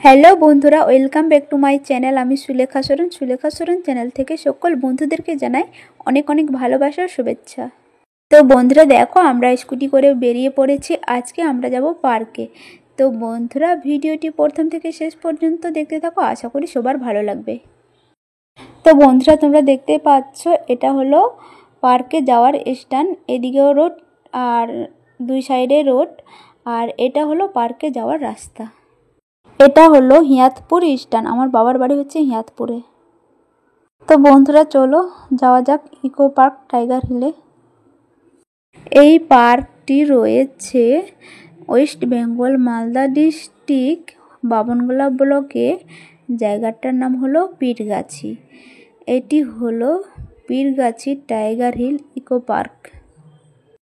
Hello বন্ধুরা, welcome back to my channel. আমি Sulekha Soren channel থেকে সকল বন্ধুদেরকে জানাই অনেক অনেক ভালোবাসা ও শুভেচ্ছা। তো বন্ধুরা দেখো, আমরা স্কুটি করে বেরিয়ে পড়েছি। আজকে আমরা যাব পার্কে। তো বন্ধুরা ভিডিওটি প্রথম থেকে শেষ পর্যন্ত দেখতে থাকো, আশা করি সবার ভালো লাগবে। তো বন্ধুরা তোমরা দেখতে পাচ্ছ, এটা হলো পার্কে যাওয়ার স্ট্যান্ড। এদিকেও রোড আর দুই সাইডে রোড, আর এটা হলো পার্কে যাওয়ার রাস্তা। এটা হলো হিয়াতপুর স্ট্যান্ড। আমার বাবার বাড়ি হচ্ছে হিয়াতপুরে। তো বন্ধুরা চলো যাওয়া যাক ইকো পার্ক টাইগার হিলে। এই পার্কটি রয়েছে ওয়েস্ট বেঙ্গল মালদা ডিস্ট্রিক্ট বাবনগোলা ব্লকে। জায়গাটার নাম হলো পীরগাছি। এটি হলো Pirgachhi tiger hill eco park.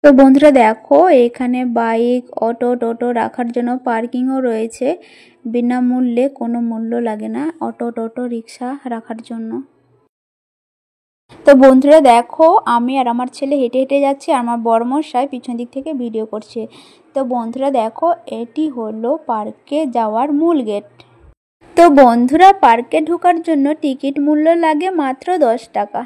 তো বন্ধুরা দেখো, এখানে বাইক, অটো, টোটো রাখার জন্য পার্কিংও রয়েছে। বিনামূল্যে, কোনো মূল্য লাগে না অটো, টোটো, রিক্সা রাখার জন্য। তো বন্ধুরা দেখো, আমি আর আমার ছেলে হেঁটে হেঁটে যাচ্ছি, আর আমার বড়মশাই পিছন দিক থেকে ভিডিও করছে। তো বন্ধুরা দেখো, এটি হলো পার্কে যাওয়ার মূল গেট। তো বন্ধুরা পার্কে ঢোকার জন্য টিকিট মূল্য লাগে মাত্র 10 টাকা।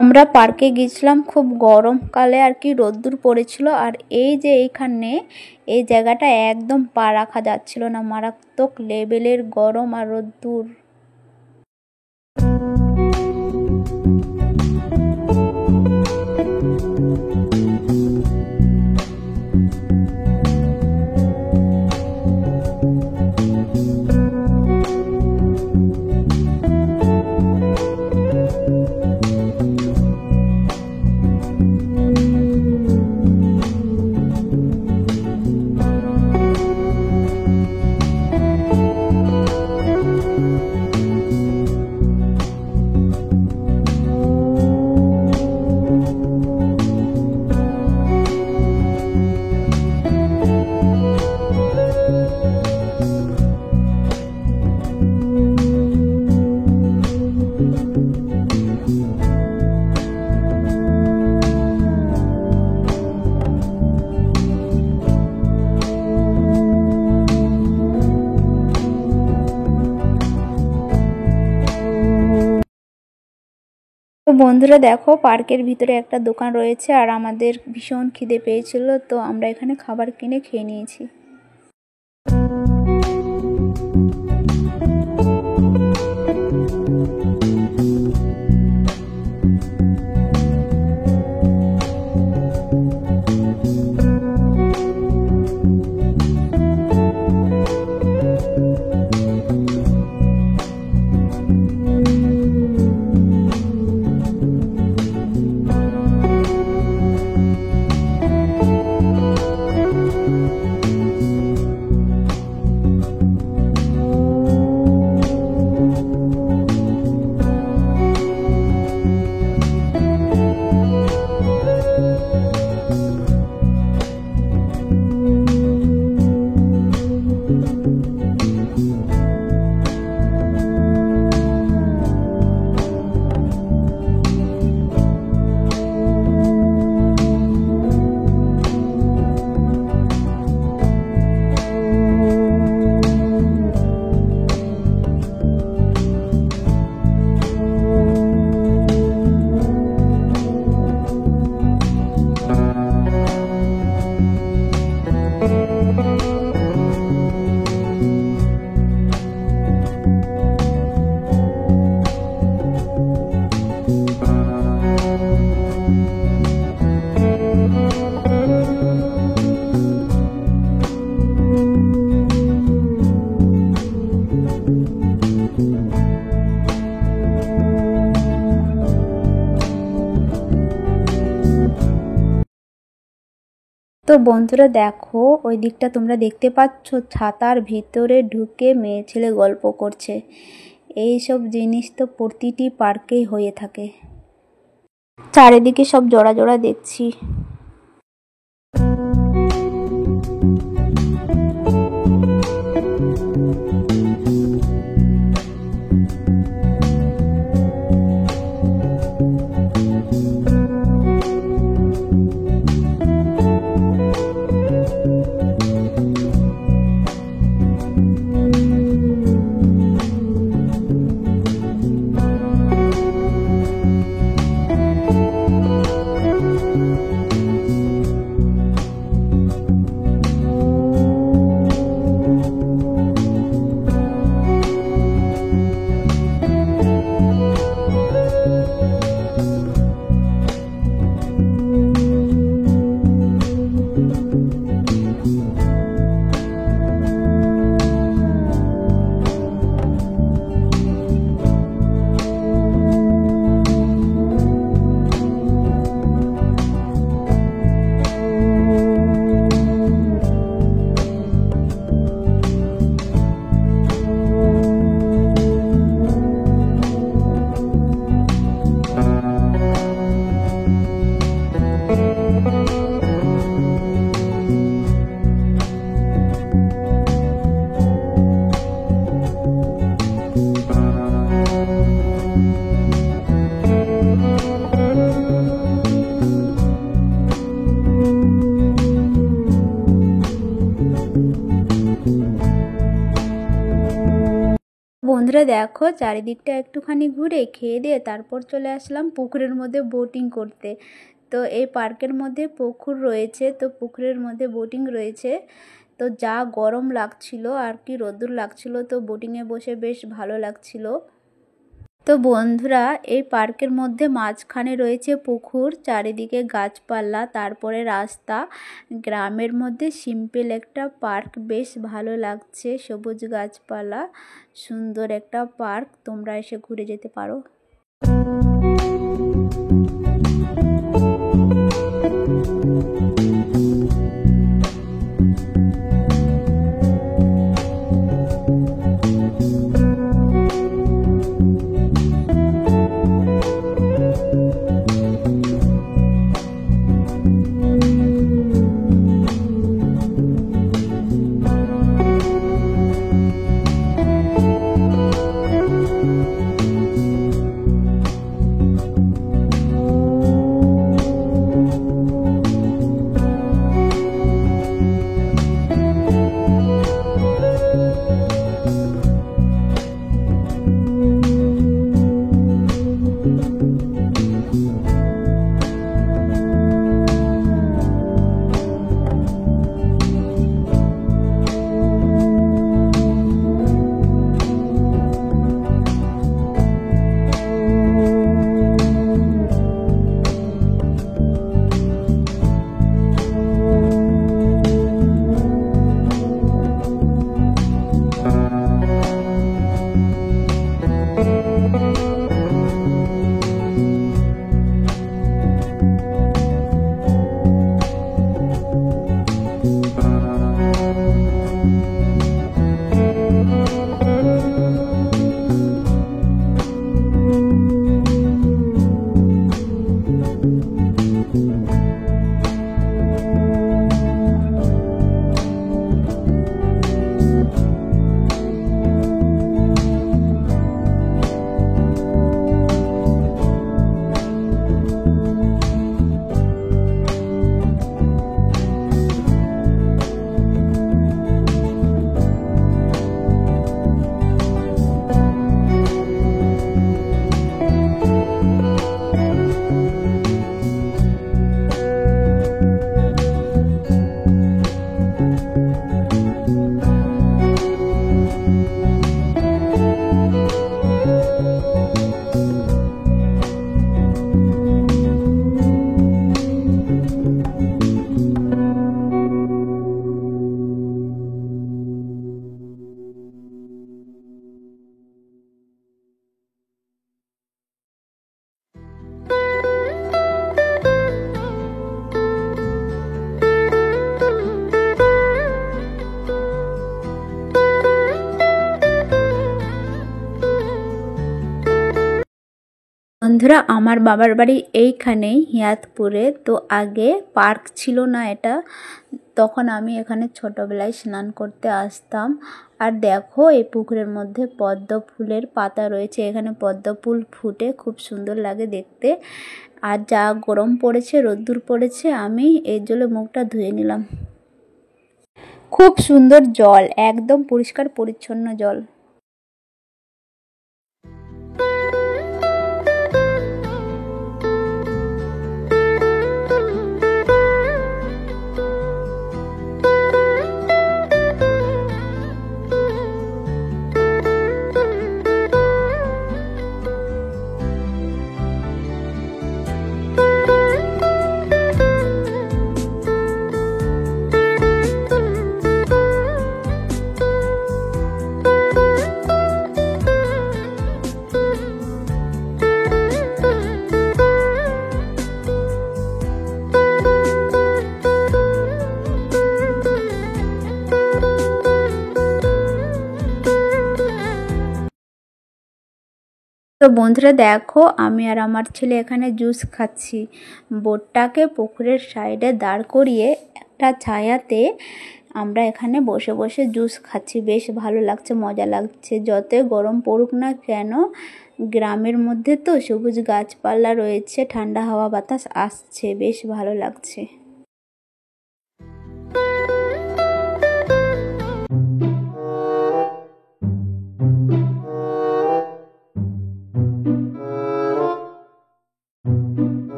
আমরা পার্কে গেছিলাম খুব গরমকালে আর কি, রোদ্দুর পড়েছিল। আর এই যে এইখানে এই জায়গাটা একদম পা রাখা যাচ্ছিল না, মারাত্মক লেভেলের গরম আর রোদ্দুর। তো বন্ধুরা দেখো, পার্কের ভিতরে একটা দোকান রয়েছে, আর আমাদের ভীষণ খিদে পেয়েছিল, তো আমরা এখানে খাবার কিনে খেয়ে নিয়েছি। তো বন্ধুরা দেখো ওই দিকটা তোমরা দেখতে পাচ্ছ, ছাতার ভিতরে ঢুকে মেয়ে ছেলে গল্প করছে। এই সব জিনিস তো প্রতিটি পার্কেই হয়ে থাকে। চারিদিকে সব জোড়া জোড়া দেখছি। বন্ধুরা দেখো চারিদিকটা একটুখানি ঘুরে খেয়ে দিয়ে তারপর চলে আসলাম পুকুরের মধ্যে বোটিং করতে। তো এই পার্কের মধ্যে পুকুর রয়েছে, তো পুকুরের মধ্যে বোটিং রয়েছে। তো যা গরম লাগছিল আর কি রোদ্দুর লাগছিল, তো বোটিংয়ে বসে বেশ ভালো লাগছিল। তো বন্ধুরা এই পার্কের মধ্যে মাঝখানে রয়েছে পুকুর, চারিদিকে গাছপালা, তারপরে রাস্তা। গ্রামের মধ্যে সিম্পল একটা পার্ক, বেশ ভালো লাগছে, সবুজ গাছপালা, সুন্দর একটা পার্ক। তোমরা এসে ঘুরে যেতে পারো। বন্ধুরা আমার বাবার বাড়ি এইখানেই হিয়াতপুরে। তো আগে পার্ক ছিল না এটা, তখন আমি এখানে ছোটোবেলায় স্নান করতে আসতাম। আর দেখো এই পুকুরের মধ্যে পদ্ম ফুলের পাতা রয়েছে, এখানে পদ্ম ফুল ফুটে খুব সুন্দর লাগে দেখতে। আর যা গরম পড়েছে, রোদ্দুর পড়েছে, আমি এর জলে মুখটা ধুয়ে নিলাম। খুব সুন্দর জল, একদম পরিষ্কার পরিচ্ছন্ন জল। তো বন্ধুরা দেখো আমি আর আমার ছেলে এখানে জুস খাচ্ছি। বোটটাকে পুকুরের সাইডে দাঁড় করিয়ে একটা ছায়াতে আমরা এখানে বসে বসে জুস খাচ্ছি। বেশ ভালো লাগছে, মজা লাগছে। যতই গরম পড়ুক না কেন, গ্রামের মধ্যে তো সবুজ গাছপালা রয়েছে, ঠান্ডা হাওয়া বাতাস আসছে, বেশ ভালো লাগছে।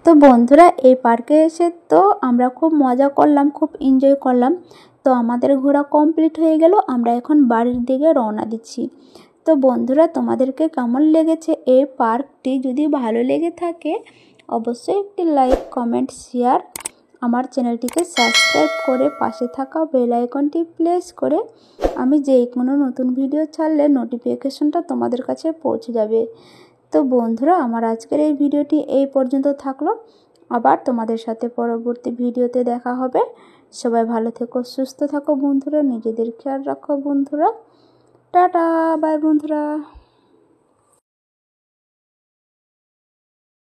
তো বন্ধুরা এই পার্কে এসে তো আমরা খুব মজা করলাম, খুব এনজয় করলাম। তো আমাদের ঘোরা কমপ্লিট হয়ে গেল, আমরা এখন বাড়ির দিকে রওনা দিচ্ছি। তো বন্ধুরা তোমাদেরকে কেমন লেগেছে এই পার্কটি? যদি ভালো লেগে থাকে অবশ্যই একটি লাইক, কমেন্ট, শেয়ার, আমার চ্যানেলটিকে সাবস্ক্রাইব করে পাশে থাকা বেল আইকনটি প্রেস করে আমি যেই কোনো নতুন ভিডিও ছাড়লে নোটিফিকেশনটা তোমাদের কাছে পৌঁছে যাবে। তো বন্ধুরা আমার আজকের এই ভিডিওটি এই পর্যন্ত থাকলো। আবার তোমাদের সাথে পরবর্তী ভিডিওতে দেখা হবে। সবাই ভালো থেকো, সুস্থ থাকো বন্ধুরা, নিজেদের খেয়াল রাখো বন্ধুরা। টাটা, বাই বন্ধুরা।